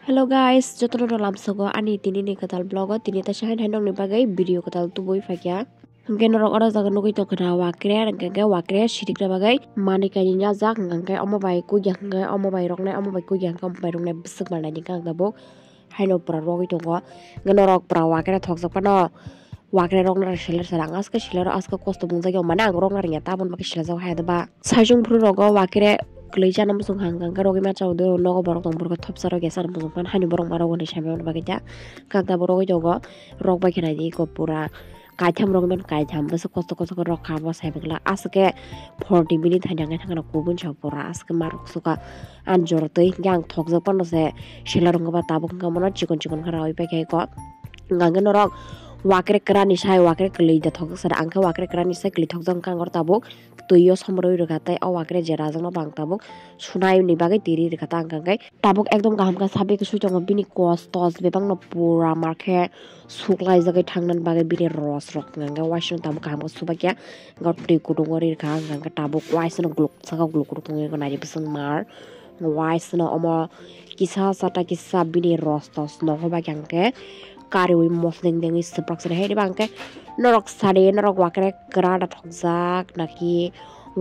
Hello guys, jotono dalam sogo ani tini ni katal blogo tini ta shahin handong ni bagai video katal tu boy fakya. Hingke norok ora jaga nugi to kana wakre hingke wakre sidik na bagai mani kani nya jak hingke omo bai ku jak hingke omo bai rok na omo bai ku jak omo bai rok na besuk malai ni kang dabo. Haino pra rogi to go norok pra wakre thok jak pano wakre rok na seler sarang aske seler aske kosto bung jagi mana ang rok na nya tabon baki seler jak hai daba. Sajung pru rogo wakre kelaijan am sung hang kang rogi ma chau do nogo borok tong borok thop saro gesan am sung pan hani borok maro ni sabe on bagi ja kang ta borok jogo rok bai khana di ko pura kaitham rok men kaitham bes kosto kosto rok khabo saibegla aske 40 minute hanjang thangna kubun chau pura aske marok suka anjor tei yang thok jak pan se seler ngba tabuk ngam chikon chikon khara oi pai ko ngang norok wakre krani sai wakre klei da thok sar angka wakre krani sai klei thok jang kang or tabuk tuyo somroi rega tai o wakre jera jang bang tabuk sunai ni bagai tiri rega tang kang kai tabuk ekdom gaham ka sabe ke sujong bini kos tos bebang no pura marke suklai jagai thangnan bagai bini ros rok ngang waison tabuk gaham ka subakya got tui kudung ori kang kang tabuk waison gluk saka gluk kudung ko nai besung mar waison omo kisa sata kisa bini ros tos no hoba kang ke kari wi mos deng deng is seprak sere hedi bangke norok sade norok wakre krada thokjak naki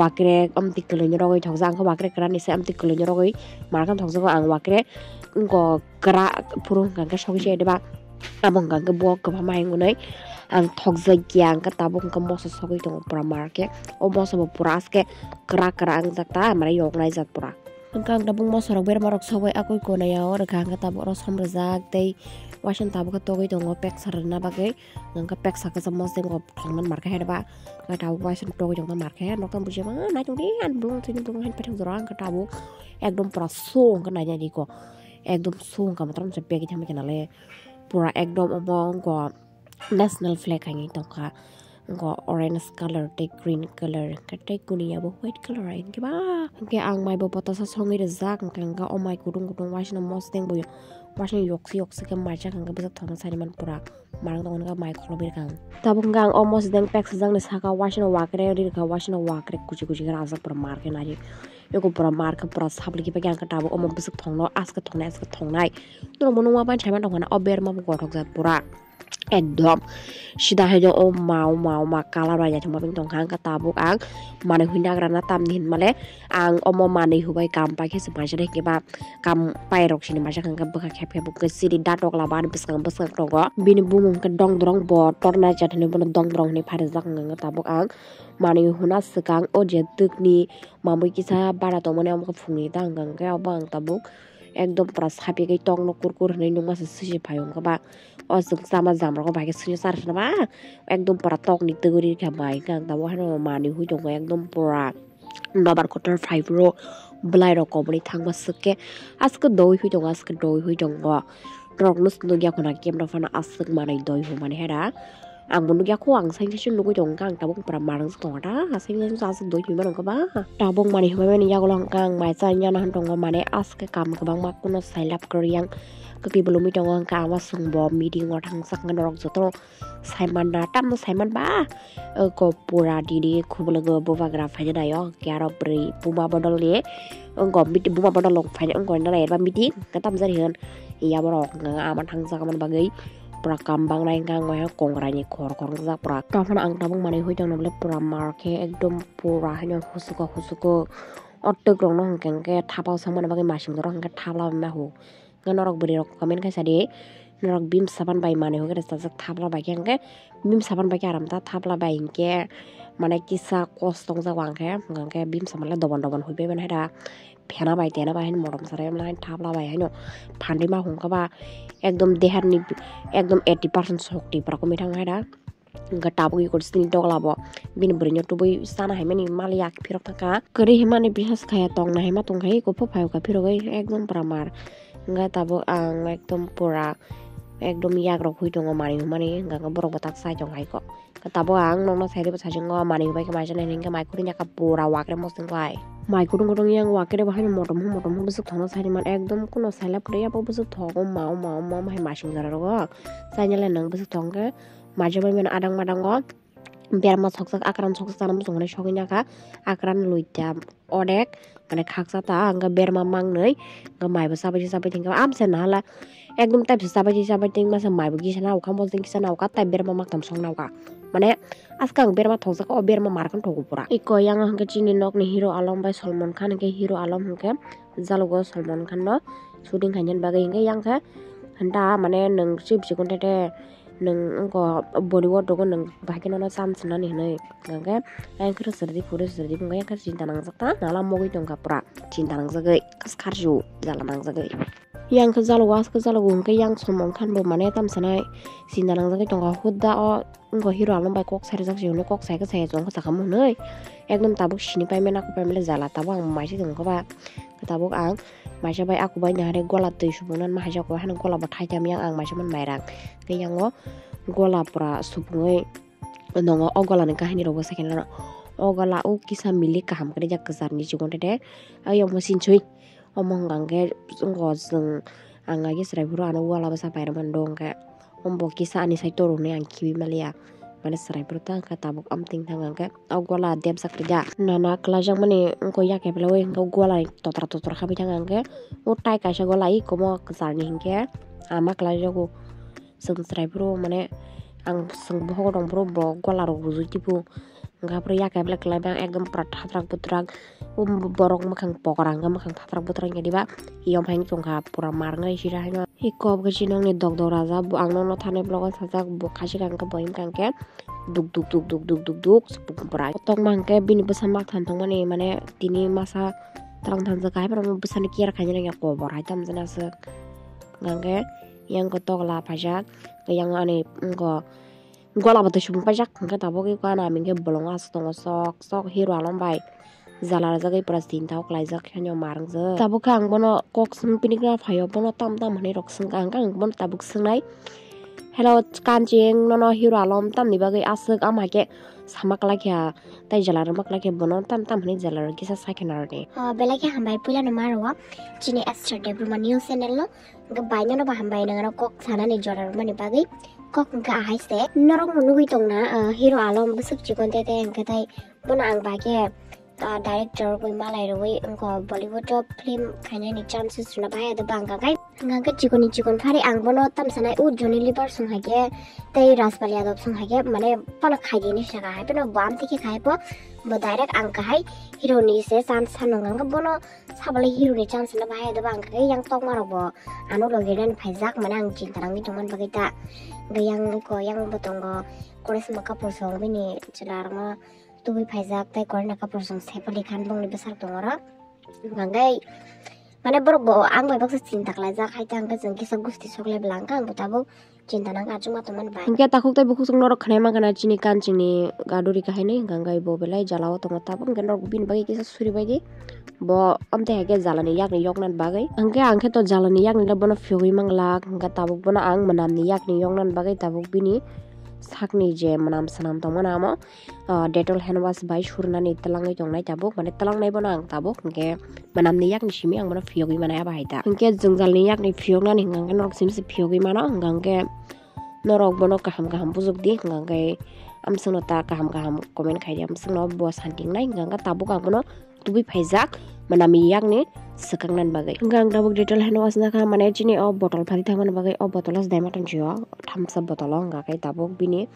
wakre amti kele norok thokjak ko wakre krani se amti kele norok markan thokjak ang wakre ngo kra purung kang ke sogi se deba abong kang ke bo ko phamai ngunai ang thokjak yang ka tabung ka mos sogi tong pura marke o mos bo pura aske kra kra ang jakta mara yok nai jat pura kang tabung mos rok ber marok sogai akoi ko na ya or kang ka tabuk ro somrajak tei wasan tabuk ka togoi tongo pek sarna bagai ngka pek saka mos deng op thongman marka heda ka tabuk wasan togoi tongo marka nokam buje ma na jong an blung tin blung han petang jorang ka tabuk ekdom pura song ka nanya diko ekdom song ka matram se pek thama kenale pura ekdom obong ko national flag hangi tongka go orange color te green color ka te kunia bo white color ain ke ba ke ang mai bo pata sa songi re jak ka o mai kudung kudung wasan mos deng bo wasan yoksi ke mai jak ka bezak thona sari man pura marang tong ka mai kholo bir kang tabung gang almost deng pek sajang ne saka wasan wakre ri ka wasan wakre kuchi kuchi ka azak pura mar ke nari yoko pura mar ka pura sabli ki pa ka tabu o mo bezak thongno aska thongnai no mo no ma ban chaiman tong na ober ma bo thok jat pura ekdom sida hejo o mau ma kala raya chama bing tong khang ka tabuk ang mane huina grana tam nin male ang omo mane hubai kam pa khese ma jare ke ba kam pai rok sini ma jakang ka baka khep khep ke siri datok la ban biskang tongo bini bumung ka dong drong bo torna jatne bon dong drong ni phare jak ngang tabuk ang mane huna sekang o je tukni mamui kisa bara to mone am ka phungni dang gang ka bang tabuk ekdom pras happy kai tong no kurkur nei nungma se sisi phayong ka ba o jung sama jamra ko bagi sini sar na ba ekdom para tok ni teguri ka bai kang ta wa no mani hui dong ekdom pura nobar quarter 5 ro blai ro komni thangba sukke aske doi hui dong go rok nus no gya khona kem ro fana asuk manai doi hu mane hera ang bunu gya ko ang saing sin nugo dong kang tabung para marang tong da saing sin sa doi hui manong ka ba tabung mani hu mani ya golong kang mai sa nya na han tong mane aske kam ka bang ma kuno sailap koryang kaki belum itu orang kawa sung bom meeting orang sak ngerok joto Simon datam Simon ba ko pura di kubul go bova graf aja da yo kiaro beri puma bodol ni ngom meeting puma bodol long fanya ngom na ba meeting katam jari hen iya borok nga aman hang sak man bagai pura kambang nai kang wa kongrani kor jak pura tafan ang tabung mane hui jang nole pura marke ekdom pura hanya husuko otok rong no hangkeng ke thapau samana bagai masim dorong ke thapla ma hu norok beri rok komen kai sadi norok bim saban bai mane hoge resta jak thapla bai ke bim saban bai aram ta thapla bai ke mane kisa kostong jak wangke bim saban la dobon hoibe ban hera phena bai tena bai morom sare lain thapla bai haino phandi ma hongka ba ekdom dehar ni ekdom 80% shokti pra komi thang hera ga tabu ko sini doglabo bin brinyo to boi sana haimani maliak phirok thaka kari himani bihas khaya tong na hima tong khai ko phayo ka phirogai ekdom pramar nga tabo ang ekdom pura ekdom yak rok hui tongo mani nga borok batak sai jong hai ko tabo ang nong na sai de sa jong mani bai ka ma jane ning ka mai kuri nya ka pura wakre mosting lai mai kudung yang wakre ba hani motom besuk thona sai man ekdom kuno sailap re ya bo besuk thogo mau mai masing jara ro sai nyale nang besuk thong ke maje bai men adang madang go biar ma sok akran sok sanam songre shoginya ka akran luita odek মানে খাকসাতা আঙ্গা বেরমা মাংनै মাইবো সাবাই tingka amse nahala ekdom type sabai ting masa maibo gisa na ukam bol ting kisa na uka type berma maktam song na uka mane askang berma thongsa ko berma markan thogu pura iko yang hangke chini nok ni hero alam bai Salman Khan ke hero alam hangke jalogo Salman Khan no shooting khanyan bagai hangke yang ke handa mane nang sip sikon tete nang ko Bollywood dogo nang bahkan na chance na ni nei hangke ang khro serdi bunga yang cinta nang sakta nala mogoi tongka pura cinta nang jagai kas kharju jala nang jagai yang ke jalo was ke jalo hangke yang Salman Khan bo mane tam sanai cinta nang jagai tongka hudda o ngo hero alam bai kok sari jak jone kok sai ke sai jong ka sakam nei ekdom tabuk sini pai mena ko pai mele jala tabuk ang mai jong ko ba tabuk ang maisa bai aku bai nare gola tui subunan maisa ko han gola ba thai jam yang ang maisa man mairang ke yang o gola pura subungoi nongo o gola ni kahini robo second o gola o kisa mili kaham kare jak kezar ni jigon tete ayo mesin chui omong gangge ngo jeng anga ge srai buru ano gola ba sa pai man dong ke ombo kisa ani sai toru ne ang kibi malia mane srai buru ta ka tabuk am ting thang ke o gola dem sakja nana klajang mane ko ya ke blewe ko gola totra khabi thang ke o tai ka sa gola i komo kezar ni hingke ama klajago seng srai buru mane ang seng boho dong bro bo gola ro ruju tipu nga pro ya ka blek labang egam prathatrak putrak borok makhang pokrang ga makhang thatrak putrak ngadi ba iyom hain tongka pura marngai sira haino ikob ga sinong ni dogdo raja bu angno no thane blog sajak bu khasi kang ka boim kang ke duk duk sepuk pura tong mangke bini besamak thantong mane tini masa terang than jakai pra besani kiar khanya ya ko bor haitam jana se ngangke yang ko togla pajak yang ani ngo gola bata subung pajak ngka tabok ko ana mingke bolong as tong sok hero alam bai jalar jagai pras tin taw klaijak khanyo marang je tabuk ang bono kok sung pinikra phayo bono tam hane rok sung kang bono tabuk sungnai hello kanjing nono hero alam tam ni bagai asuk amake samak lakya tai jalar mak lakya bono tam hane jalar kisa sakhenar ni belake hambai pula no marwa chini extra debruma news channel no ga baino no ba hambai nangano kok sana ni jalar mani bagai kok ngka haiste norong nugui tongna hero alam busuk chikon tete ngka tai bono ang bage director boi malai roi ngko Bollywood film khane ni chances na baya de bangga gai ngka chikon phari ang bono tam sanai u joni liver sung hage tai Rasbali Yadav sung hage mane pana khai ni saka hai peno bam tiki khai po bo direct ang ka hai hero ni se san sanong ngka bono sabale hero ni chance na baya de bangga gai yang tong maro bo anu logiran phaijak manang jintarang ni tongan bagai ta gayang ko yang botongo Karisma Kapoor song bini jelarma tubi phaijak tai Kareena Kapoor song Saif Khan bong ni besar tongora ngangai mane borok bo ang bai baksa cinta klajak hai tang ka jeng kisa gusti sokle blangka ang botabo cinta nang achuma toman bai hingke takuk tai buku sung norok khnai mangana chini kanchini gaduri ka haini gangai bo belai jalao tonga tabung gen norok bin bagi kisa suri bagi bo amte hage jalani yakni yoknan bagai angke to jalani yakni labono fyogui mangla hingka tabuk bona ang manamni yakni yoknan bagai tabuk bini sakni je manam sanam tongmana amo detol hand wash bai surnani talangai tongnai tabuk mane talangnai bona ang tabuk hingke manamni yakni simi ang bona fyogui manaya bahaita hingke jengjalni yakni fyognani hingke norok simsi fyogui mano hingke norok bono kaham bujuk di hingke amsungno ta kaham comment khaidi amsungno bo santingnai hingke tabuk ang bono tubi phaijak manami yakni sakangnan bagai gang tabuk detol hand wash na ka mane chini o botol phari thangman bagai o botolas daimatang jio thumbs up botol nga kai tabuk bini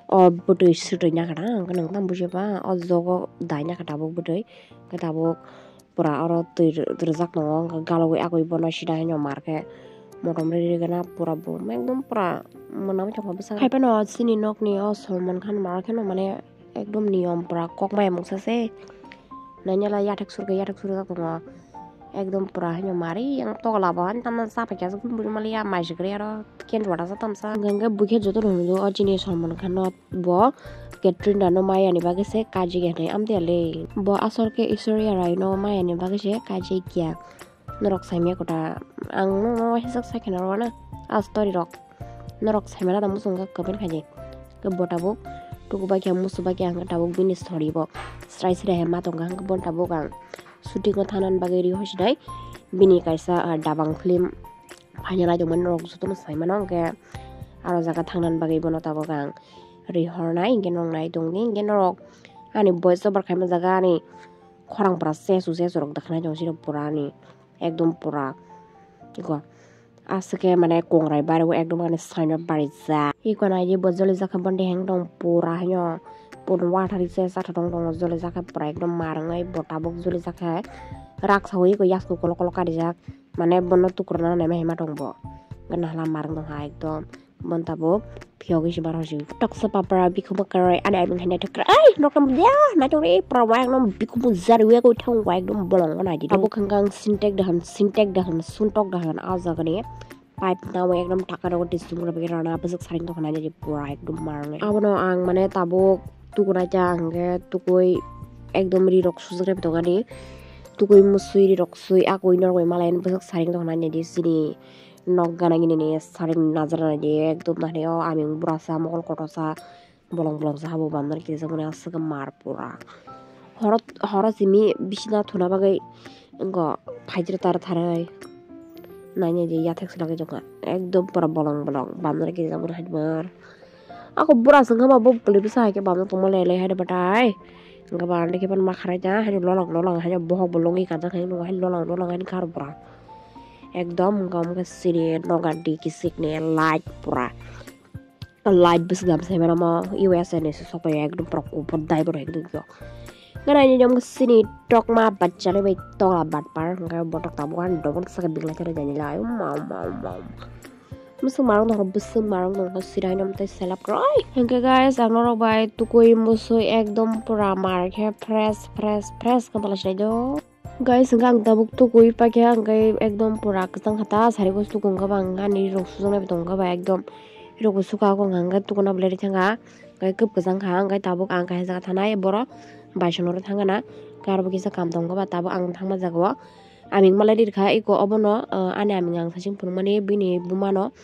o botoi sutoi na kada ang nang tam buje ba o jogo dai na ka tabuk botoi ka tabuk pura oro tuirjak no galogoi agoi bono sida hino marke motom re gana pura bo ekdom pura monam chong basa khai pano sini nok ni o Salman Khan marke no mane ekdom niyom pura kok mai mungsa se nanyala yathak sur tongo ekdom pura hino mari yang togla ban tam sa pa kya zum buri malia mai jigre aro ken wada sa tam sa ganga bukhe joto no ajini Salman Khan no bo Katrina no maya ni bage se kaji ge nei amde le bo asor ke isoria rai no maya ni bage se kaji kya norok saimya kota ang no hisak sakena rona a story rok norok saimara da musung ga kaben khaje ke botabo tuku ba kya musu ba kya ngata bok bini story bo strai sire hema tonga ang bon tabo gang shooting ko thanan bage ri hosidai bini kaisa dabang film phainala do man rok sutum saimana ke aro jaga thangnan bage bono tabo gang ri hornai ngen nong nai dongni ngen rok ani voice over khaima jaga ani khorang pura sesu rok dekhna jong sini pura ni ekdom pura iko asake mane kongrai baro ekdom mane saino bari ja iko na ye bojoli jaka bonde heng dong pura hanyo pun watari se sa thong dong joli jaka pura ekdom marangai botabok joli jaka rak sawi ko yasku kolo kadijak mane bonno tukurna na me hema dongbo gana hala marang dong ha ekdom bontabok piogi si baro si tok sapa pra bikum karai ada emang hanya tok ai dokam dia na jong re pra wa ekdom bikum zari we ko thong wa ekdom bolong na ji abo khanggang sintek dahan suntok dahan aja gani pipe na wa ekdom taka ro disum ro bege rana bazak saring to khana ji pura ekdom marang abono ang mane tabok tukuna jang ge tukoi ekdom ri rok sujre to gani tukoi musui ri rok sui akoi nor goi malain bazak saring to khana ji sini nok gana gini nih saring nazar aja ekdom nahne o aming burasa mokol kotosa bolong sa habo bandar kiri sabune asga mar pura horot simi bisina thuna bagai engo phajir tar tharai nanya je yathek selage jonga ekdom pura bolong bandar kiri sabune hadmar aku burasa ngama bob kali bisa ke bandar tumo lele hade batai enga bande ke pan makhara ja hade lolong hanya bohok bolongi kata kain no hade lolong hade kar pura ekdom gam ke sini nogadi kisik nih light pura light bus gam saya nama USA nih sesuatu ya ekdom proko pedai bro ekdom jo karena ini jam ke sini dok ma baca nih baik tong labat par nggak botok tabuhan dong sakit bingla cara janji lah mau musuh marang dong besar marang dong sirah nyam teh selap kroy hingga guys ang noro bay tukui musuh ekdom pura mar ke press kepala sih guys enggak tabuk tuh kui pakai angkai ekdom pura kesang kata sehari gue suka enggak bangga nih rok susung nabi tongga ba ekdom rok suka aku enggak tuh kena beli cangga kayak kesang kah angkai tabuk angkai zakat tanah ya boro baishan urut hangga na karo bisa kam tongga ba tabuk ang thang majago aming malah dirka iko obono ane aming ang sasing pun mani bini bumano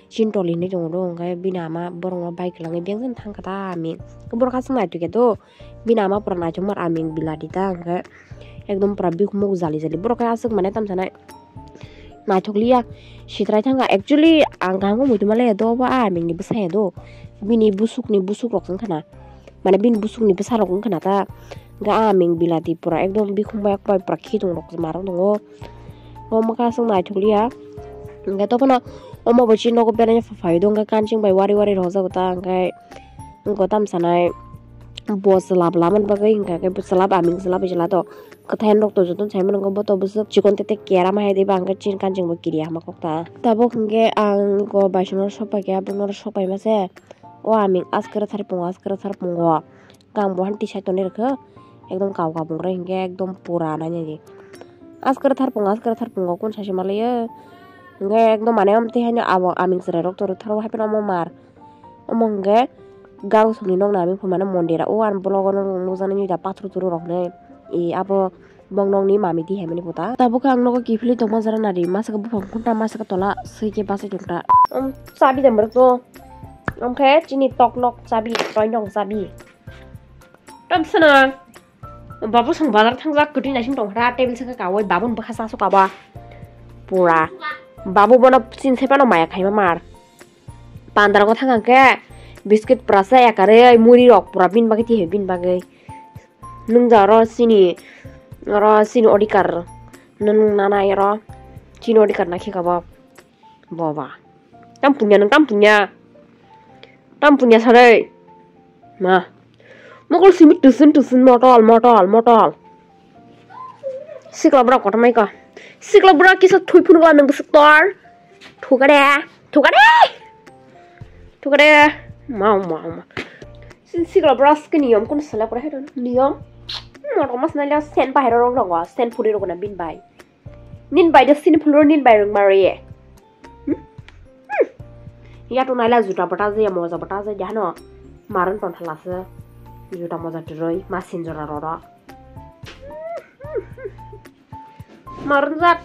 cintoli nih dong angkai bina ama borong baik langi biang thang kata aming kebor kaseng lah tuh gitu bina ama pernah cuma aming bila ditang kayak ekdom pura bikum jali bro kayak asik mana tam sana nah coklia shitrai thanga actually angka ngo mutu male do ba aming ni besai do bini busuk rok sang kana mana bin busuk ni besar rok kana ta ga aming bilati pura ekdom bikum bayak pai pra khitung rok marang dongo maka sang nah coklia enggak to pana omo bocin no ko beranya fafai dong ga kancing bai wari roza ta angkai ngo tam sana bos selap laman bagai hingga kayak selap aming selap jela to ketahen rok to jotun saya menunggu boto besok cikon tete kiara mah hede bangga cin kancing bakiri ya makokta tabok hingga ang go basionor sopa kaya bunor sopa mase o aming askara thar pungo kang bohan tisai to nerke ekdom kaw bungre hingga ekdom purana nya askara thar pungo kon sasi malaya hingga ekdom mane amte hanya awo aming sere rok to tharo hapen amomar omongge gang suni nong nami pemana mondera an blogon nuzana ni da patru turu rok ne abo bong nong ni mami di hemeni puta tabu kang no ki fili to mazara nari masa ka bufang kunta masa ka tola sike basa junta sabi da merko khe chini tok nok sabi toy nong sabi tam sana babu sang bazar thangja kuti na sim tong ra table saka ka oi babun bakhasa so ka ba pura babu bona sin sepa no maya khaima mar pandara ko thanga ke biscuit prasa ya kare muri rok pura bin bagai bin bagai nung jaro sini odikar nung nana ro sini odikar nakhi kaba baba tam punya sare ma mokol simit tusun motol sikla bra kotamai ka sikla bra kisa thui phun ga nang sektor thukare mau sikla bras ke niyom kun sala pura hedon niyom mo mas nalia sen pa hero rong wa sen puri rong na bin bai nin bai de sin phulor nin bai rong marie ya to naila juta bata je moza bata je jano maran ton thalase juta moza droi masin jora rora maran zat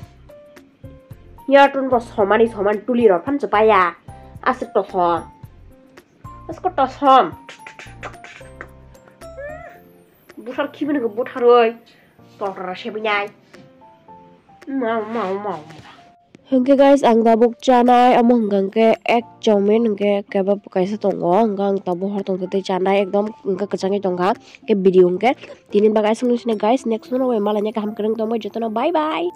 ya ton ro soman tuli ro phan chapaya asik to so Asko tosom busar kibini ke butaroi torra sebunyai mau Hingke guys ang tabuk canai amo hingkang ke ek chowmin hingke kebab kaisa tongo hingkang tabuk hortong tei canai ekdom hingke kechangi tongka ke video hingke tinin bagai sung guys next one malanya kaham kereng tomo jotono bye bye.